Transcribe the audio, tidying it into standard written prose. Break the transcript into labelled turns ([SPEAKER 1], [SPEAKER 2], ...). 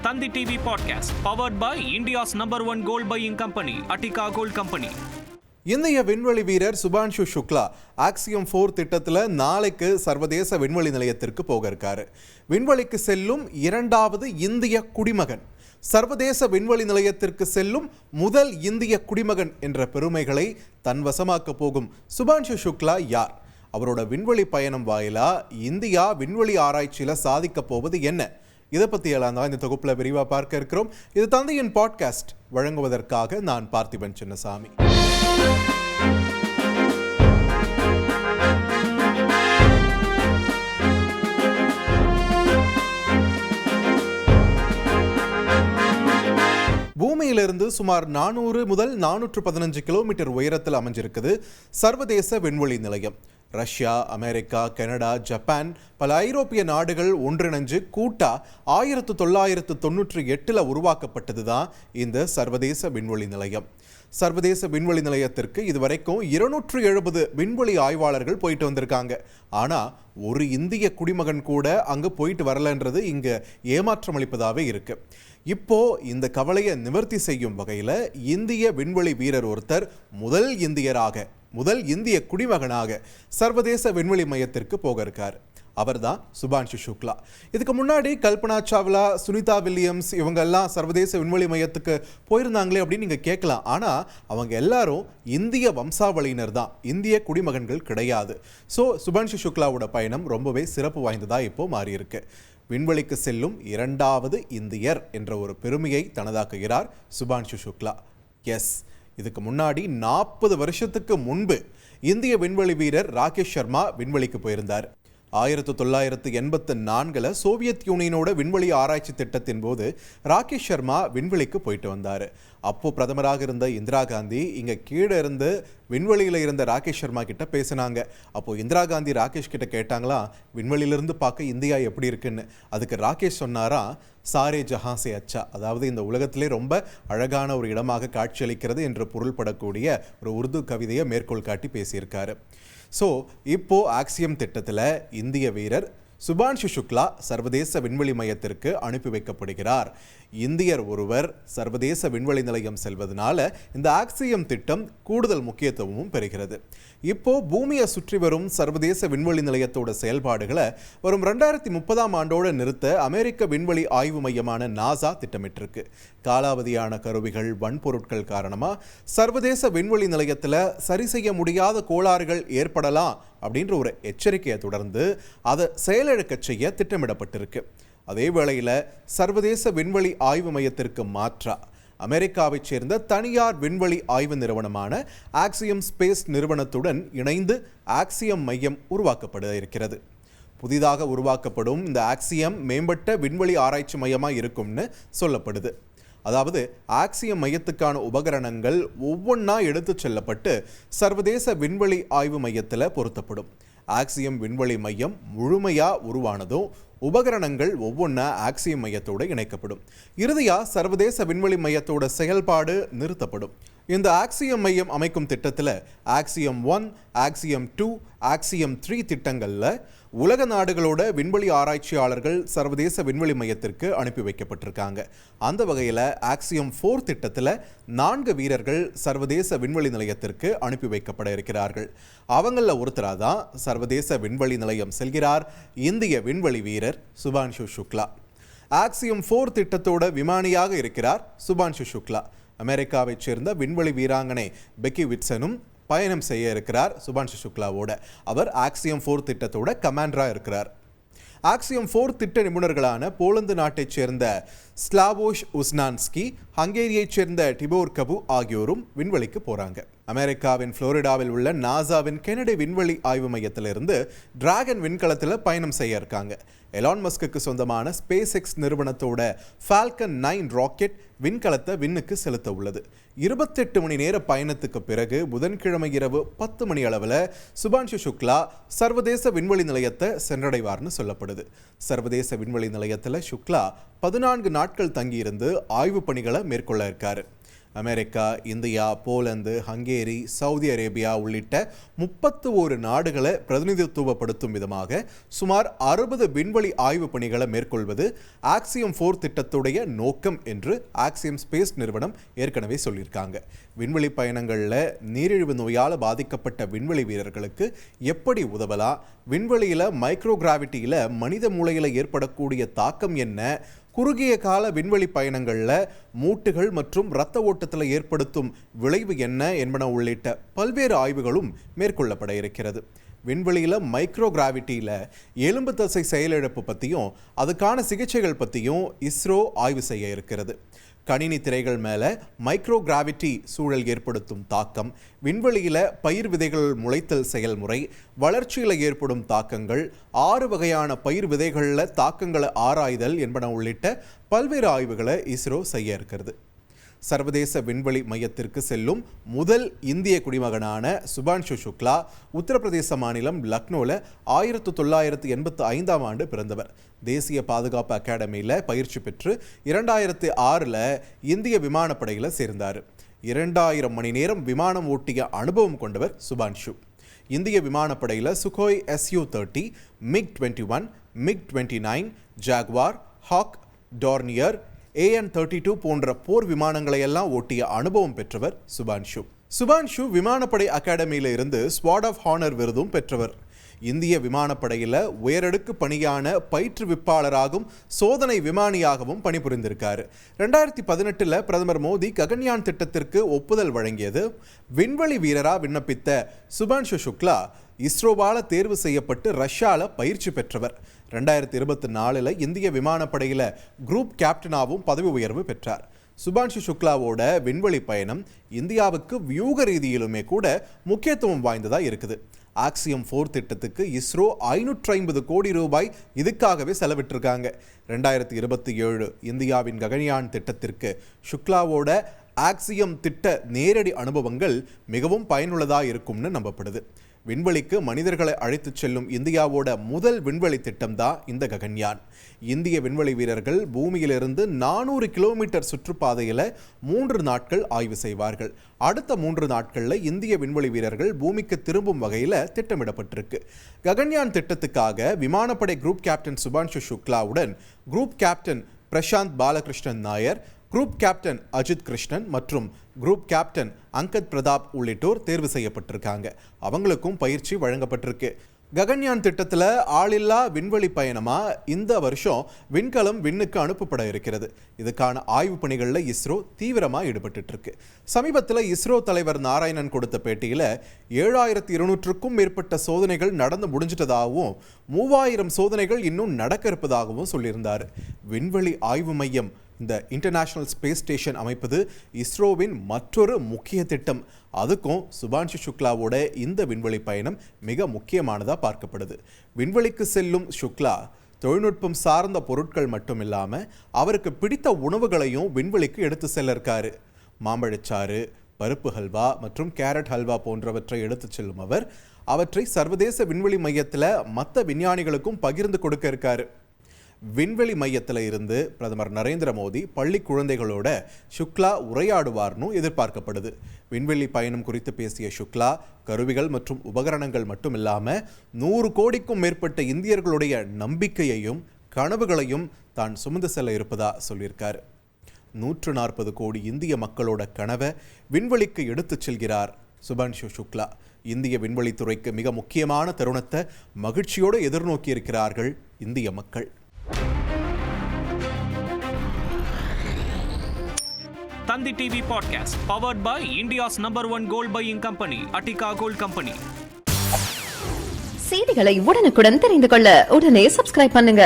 [SPEAKER 1] Tandi TV Podcast, powered by India's #1 gold buying company, Attica Gold Company.
[SPEAKER 2] இந்திய விண்வெளி வீரர் Shubhanshu Shukla Axiom 4 திட்டத்தில் நாளைக்கு சர்வதேச விண்வெளி நிலையத்திற்கு போக இருக்காரு. விண்வெளிக்கு செல்லும் இரண்டாவது இந்திய குடிமகன், சர்வதேச விண்வெளி நிலையத்திற்கு செல்லும் முதல் இந்திய குடிமகன் என்ற பெருமைகளை தன்வசமாக்க போகும் சுபான்ஷு சுக்லா யார்? அவரோட விண்வெளி பயணம் வாயிலா இந்தியா விண்வெளி ஆராய்ச்சியில் சாதிக்க போவது என்ன? இதை பற்றி எல்லாம் தான் இந்த தொகுப்பில் விரிவாக பார்க்க இருக்கிறோம். இது தந்தையின் பாட்காஸ்ட். வழங்குவதற்காக நான் பார்த்திபன் சின்னசாமி. பூமியிலிருந்து சுமார் 400 முதல் 415 கிலோமீட்டர் உயரத்தில் அமைஞ்சிருக்குது சர்வதேச விண்வெளி நிலையம். ரஷ்யா, அமெரிக்கா, கனடா, ஜப்பான், பல ஐரோப்பிய நாடுகள் ஒன்றிணைஞ்சு கூட்டா 1998 உருவாக்கப்பட்டது தான் இந்த சர்வதேச விண்வெளி நிலையம். சர்வதேச விண்வெளி நிலையத்திற்கு இதுவரைக்கும் 270 விண்வெளி ஆய்வாளர்கள் போயிட்டு வந்திருக்காங்க. ஆனால் ஒரு இந்திய குடிமகன் கூட அங்கே போயிட்டு வரலன்றது இங்கே ஏமாற்றம் அளிப்பதாகவே இருக்கு. இப்போ இந்த கவலையை நிவர்த்தி செய்யும் வகையில் இந்திய விண்வெளி வீரர் ஒருத்தர் முதல் இந்திய குடிமகனாக சர்வதேச விண்வெளி மையத்திற்கு போக இருக்கார். அவர் தான் சுபான்ஷு சுக்லா. இதுக்கு முன்னாடி கல்பனா சாவ்லா, சுனிதா வில்லியம்ஸ் இவங்கெல்லாம் சர்வதேச விண்வெளி மையத்துக்கு போயிருந்தாங்களே அப்படின்னு நீங்கள் கேட்கலாம். ஆனால் அவங்க எல்லாரும் இந்திய வம்சாவளியினர் தான், இந்திய குடிமகன்கள் கிடையாது. ஸோ சுபான்ஷு சுக்லாவோட பயணம் ரொம்பவே சிறப்பு வாய்ந்ததாக இப்போ மாறியிருக்கு. விண்வெளிக்கு செல்லும் இரண்டாவது இந்தியர் என்ற ஒரு பெருமையை தனதாக்குகிறார் சுபான்ஷு சுக்லா. எஸ், இதுக்கு முன்னாடி 40 வருஷத்துக்கு முன்பு இந்திய விண்வெளி வீரர் ராகேஷ் சர்மா விண்வெளிக்கு போயிருந்தார். 1984 சோவியத் யூனியனோட விண்வெளி ஆராய்ச்சி திட்டத்தின் போது ராகேஷ் சர்மா விண்வெளிக்கு போயிட்டு வந்தார். அப்போ பிரதமராக இருந்த இந்திரா காந்தி இங்கே கீழே இருந்து விண்வெளியில் இருந்த ராகேஷ் சர்மா கிட்ட பேசினாங்க. அப்போது இந்திரா காந்தி ராகேஷ் கிட்ட கேட்டாங்களாம், விண்வெளியிலிருந்து பார்க்க இந்தியா எப்படி இருக்குன்னு. அதுக்கு ராகேஷ் சொன்னாராம், சாரே ஜஹான் சே அச்சா, அதாவது இந்த உலகத்திலே ரொம்ப அழகான ஒரு இடமாக காட்சியளிக்கிறது என்று பொருள்படக்கூடிய ஒரு உருது கவிதையை மேற்கோள் காட்டி பேசியிருக்காரு. ஸோ இப்போ ஆக்சியம் திட்டத்தில் இந்திய வீரர் சுபான்ஷு சுக்லா சர்வதேச விண்வெளி மையத்திற்கு அனுப்பி வைக்கப்படுகிறார். இந்தியர் ஒருவர் சர்வதேச விண்வெளி நிலையம் செல்வதனால இந்த ஆக்சியம் திட்டம் கூடுதல் முக்கியத்துவமும் பெறுகிறது. இப்போ பூமியை சுற்றி வரும் சர்வதேச விண்வெளி நிலையத்தோட செயல்பாடுகளை வரும் 2030 ஆண்டோடு நிறுத்த அமெரிக்க விண்வெளி ஆய்வு மையமான நாசா திட்டமிட்டிருக்கு. காலாவதியான கருவிகள், வன்பொருட்கள் காரணமாக சர்வதேச விண்வெளி நிலையத்தில் சரி செய்ய முடியாத கோளாறுகள் ஏற்படலாம் அப்படின்ற ஒரு எச்சரிக்கையை தொடர்ந்து அதை செயலிழக்க செய்ய திட்டமிடப்பட்டிருக்கு. அதே வேளையில் சர்வதேச விண்வெளி ஆய்வு மையத்திற்கு மாற்றா அமெரிக்காவைச் சேர்ந்த தனியார் விண்வெளி ஆய்வு நிறுவனமான ஆக்சியம் ஸ்பேஸ் நிறுவனத்துடன் இணைந்து ஆக்சியம் மையம் உருவாக்கப்பட இருக்கிறது. புதிதாக உருவாக்கப்படும் இந்த ஆக்சியம் மேம்பட்ட விண்வெளி ஆராய்ச்சி மையமாக இருக்கும்னு சொல்லப்படுது. அதாவது ஆக்சியம் மையத்துக்கான உபகரணங்கள் ஒவ்வொன்றா எடுத்து செல்லப்பட்டு சர்வதேச விண்வெளி ஆய்வு மையத்தில் பொருத்தப்படும். ஆக்சியம் விண்வெளி மையம் முழுமையாக உருவானதும் உபகரணங்கள் ஒவ்வொன்றா ஆக்சியம் மையத்தோடு இணைக்கப்படும். இறுதியாக சர்வதேச விண்வெளி மையத்தோட செயல்பாடு நிறுத்தப்படும். இந்த ஆக்சியம் மையம் அமைக்கும் திட்டத்தில் ஆக்சியம் 1, ஆக்சியம் 2, ஆக்சியம் 3 திட்டங்களில் உலக நாடுகளோட விண்வெளி ஆராய்ச்சியாளர்கள் சர்வதேச விண்வெளி மையத்திற்கு அனுப்பி வைக்கப்பட்டிருக்காங்க. அந்த வகையில் ஆக்சியம் 4 திட்டத்தில் 4 வீரர்கள் சர்வதேச விண்வெளி நிலையத்திற்கு அனுப்பி வைக்கப்பட இருக்கிறார்கள். அவங்களில் ஒருத்தராக தான் சர்வதேச விண்வெளி நிலையம் செல்கிறார் இந்திய விண்வெளி வீரர் சுபான்ஷு சுக்லா. ஆக்சியம் 4 திட்டத்தோட விமானியாக இருக்கிறார் சுபான்ஷு சுக்லா. அமெரிக்காவைச் சேர்ந்த விண்வெளி வீராங்கனை பெக்கி விட்சனும் பயணம் செய்ய இருக்கிறார் சுபான்ஷு சுக்லாவோட. அவர் ஆக்சியம் 4 திட்டத்தோட கமாண்டராக இருக்கிறார். ஆக்சியம் 4 திட்ட நிபுணர்களான போலந்து நாட்டைச் சேர்ந்த ஸ்லாவோஷ் உஸ்னான்ஸ்கி, ஹங்கேரியைச் சேர்ந்த டிபோர் கபு ஆகியோரும் விண்வெளிக்கு போகிறாங்க. அமெரிக்காவின் புளோரிடாவில் உள்ள நாசாவின் கெனடி விண்வெளி ஆய்வு மையத்திலிருந்து டிராகன் விண்கலத்தில் பயணம் செய்ய இருக்காங்க. எலான் மஸ்குக்கு சொந்தமான ஸ்பேஸ் எக்ஸ் நிறுவனத்தோட ஃபால்கன் 9 ராக்கெட் விண்கலத்தை விண்ணுக்கு செலுத்த உள்ளது. 28 மணி நேர பயணத்துக்கு பிறகு புதன்கிழமை இரவு 10 மணி அளவில் சுபான்ஷு சுக்லா சர்வதேச விண்வெளி நிலையத்தை சென்றடைவார்னு சொல்லப்படுது. சர்வதேச விண்வெளி நிலையத்தில் சுக்லா 14 நாட்கள் தங்கியிருந்து ஆய்வு பணிகளை மேற்கொள்ள இருக்காரு. America, India, Poland, Hungary, Saudi Arabia உள்ளிட்ட 31 நாடுகளை பிரதிநிதித்துவப்படுத்தும் விதமாக சுமார் 60 விண்வெளி ஆய்வு பணிகளை மேற்கொள்வது ஆக்சியம் 4 திட்டத்துடைய நோக்கம் என்று ஆக்சியம் ஸ்பேஸ் நிறுவனம் ஏற்கனவே சொல்லியிருக்காங்க. விண்வெளி பயணங்களில் நீரிழிவு நோயால் பாதிக்கப்பட்ட விண்வெளி வீரர்களுக்கு எப்படி உதவலாம், விண்வெளியில் மைக்ரோ கிராவிட்டியில் மனித மூளையில் ஏற்படக்கூடிய தாக்கம் என்ன, குறுகிய கால விண்வெளி பயணங்களில் மூட்டுகள் மற்றும் இரத்த ஓட்டத்தில் ஏற்படுத்தும் விளைவு என்ன என்பன உள்ளிட்ட பல்வேறு ஆய்வுகளும் மேற்கொள்ளப்பட இருக்கிறது. விண்வெளியில் மைக்ரோ கிராவிட்டியில் எலும்பு தசை செயலிழப்பு பற்றியும் அதுக்கான சிகிச்சைகள் பற்றியும் இஸ்ரோ ஆய்வு செய்ய இருக்கிறது. கணினி திரைகள் மேலே மைக்ரோ கிராவிட்டி சூழல் ஏற்படுத்தும் தாக்கம், விண்வெளியில் பயிர் விதைகள் முளைத்தல் செயல்முறை, வளர்ச்சியில் ஏற்படும் தாக்கங்கள், 6 வகையான பயிர் விதைகளில் தாக்கங்களை ஆராய்தல் என்பன உள்ளிட்ட பல்வேறு ஆய்வுகளை இஸ்ரோ செய்ய இருக்கிறது. சர்வதேச விண்வெளி மையத்திற்கு செல்லும் முதல் இந்திய குடிமகனான சுபான்ஷு சுக்லா உத்தரப்பிரதேச மாநிலம் லக்னோவில் 1985ஆம் ஆண்டு பிறந்தவர். தேசிய பாதுகாப்பு அகாடமியில் பயிற்சி பெற்று 2006 இந்திய விமானப்படையில் சேர்ந்தார். 2000 மணி நேரம் விமானம் ஓட்டிய அனுபவம் கொண்டவர் சுபான்ஷு. இந்திய விமானப்படையில் Sukhoi Su-30, MiG-21, MiG-29, Jaguar, hack, Dornier, AN-32 போன்ற போர் விமானங்களை எல்லாம் ஓட்டிய அனுபவம் பெற்றவர் சுபான்ஷு விமானப்படை அகாடமியில இருந்து ஸ்வார்ட் ஆஃப் ஹானர் விருதும் பெற்றவர். இந்திய விமானப்படையில் உயரடுக்கு பணியான பயிற்றுவிப்பாளராகவும் சோதனை விமானியாகவும் பணிபுரிந்திருக்காரு. 2018 பிரதமர் மோடி ககன்யான் திட்டத்திற்கு ஒப்புதல் வழங்கியது. விண்வெளி வீரராக விண்ணப்பித்த சுபான்ஷு சுக்லா இஸ்ரோவால் தேர்வு செய்யப்பட்டு ரஷ்யாவில் பயிற்சி பெற்றவர். 2024 இந்திய விமானப்படையில் குரூப் கேப்டனாகவும் பதவி உயர்வு பெற்றார். சுபான்ஷு சுக்லாவோட விண்வெளி பயணம் இந்தியாவுக்கு வியூக ரீதியிலுமே கூட முக்கியத்துவம் வாய்ந்ததாக இருக்குது. ஆக்சியம் 4 திட்டத்துக்கு இஸ்ரோ 550 கோடி ரூபாய் இதுக்காகவே செலவிட்டிருக்காங்க. 2027 இந்தியாவின் ககன்யான் திட்டத்திற்கு சுக்லாவோட ஆக்சியம் திட்ட நேரடி அனுபவங்கள் மிகவும் பயனுள்ளதாக இருக்கும்னு நம்பப்படுது. விண்வெளிக்கு மனிதர்களை அழைத்துச் செல்லும் இந்தியாவோட முதல் விண்வெளி திட்டம் தான் இந்த ககன்யான். இந்திய விண்வெளி வீரர்கள் பூமியிலிருந்து 400 கிலோமீட்டர் சுற்றுப்பாதையில் 3 நாட்கள் ஆய்வு செய்வார்கள். அடுத்த 3 நாட்களில் இந்திய விண்வெளி வீரர்கள் பூமிக்கு திரும்பும் வகையில் திட்டமிடப்பட்டிருக்கு. ககன்யான் திட்டத்துக்காக விமானப்படை குரூப் கேப்டன் சுபான்ஷு சுக்லாவுடன் group captain Prasanth Balakrishnan Nair, group captain Ajit Krishnan மற்றும் குரூப் கேப்டன் அங்கத் பிரதாப் உள்ளிட்டோர் தேர்வு செய்யப்பட்டிருக்காங்க. அவங்களுக்கும் பயிற்சி வழங்கப்பட்டிருக்கு. ககன்யான் திட்டத்தில் ஆளில்லா விண்வெளி பயணமாக இந்த வருஷம் விண்கலம் விண்ணுக்கு அனுப்பப்பட இருக்கிறது. இதுக்கான ஆய்வு பணிகளில் இஸ்ரோ தீவிரமாக ஈடுபட்டு இருக்கு. சமீபத்தில் இஸ்ரோ தலைவர் நாராயணன் கொடுத்த பேட்டியில் 7200க்கும் மேற்பட்ட சோதனைகள் நடந்து முடிஞ்சிட்டதாகவும் 3000 சோதனைகள் இன்னும் நடக்க இருப்பதாகவும் சொல்லியிருந்தார். விண்வெளி ஆய்வு மையம், இந்த இன்டர்நேஷனல் ஸ்பேஸ் ஸ்டேஷன் அமைப்பது இஸ்ரோவின் மற்றொரு முக்கிய திட்டம். அதுக்கும் சுபான்ஷு சுக்லாவோட இந்த விண்வெளி பயணம் மிக முக்கியமானதாக பார்க்கப்படுது. விண்வெளிக்கு செல்லும் சுக்லா தொழில்நுட்பம் சார்ந்த பொருட்கள் மட்டும் இல்லாமல் அவருக்கு பிடித்த உணவுகளையும் விண்வெளிக்கு எடுத்து செல்ல இருக்காரு. மாம்பழச்சாறு, பருப்பு ஹல்வா மற்றும் கேரட் ஹல்வா போன்றவற்றை எடுத்து செல்லும் அவர் அவற்றை சர்வதேச விண்வெளி மையத்தில் மற்ற விஞ்ஞானிகளுக்கும் பகிர்ந்து கொடுக்க இருக்காரு. விண்வெளி மையத்தில் இருந்து பிரதமர் நரேந்திர மோடி பள்ளி குழந்தைகளோட சுக்லா உரையாடுவார்னு எதிர்பார்க்கப்படுது. விண்வெளி பயணம் குறித்து பேசிய சுக்லா கருவிகள் மற்றும் உபகரணங்கள் மட்டும் இல்லாமல் 100 கோடிக்கும் மேற்பட்ட இந்தியர்களுடைய நம்பிக்கையையும் கனவுகளையும் தான் சுமந்து செல்ல இருப்பதா சொல்லியிருக்காரு. 140 கோடி இந்திய மக்களோட கனவை விண்வெளிக்கு எடுத்துச் செல்கிறார் சுபான்ஷு சுக்லா. இந்திய விண்வெளித்துறைக்கு மிக முக்கியமான தருணத்தை மகிழ்ச்சியோடு எதிர்நோக்கி இருக்கிறார்கள் இந்திய மக்கள்.
[SPEAKER 1] Thanthi TV podcast powered by India's number 1 gold buying company Attica gold company.
[SPEAKER 3] செய்திகளை உடனுக்குடன் தெரிந்து கொள்ள உடனே சப்ஸ்கிரைப் பண்ணுங்க.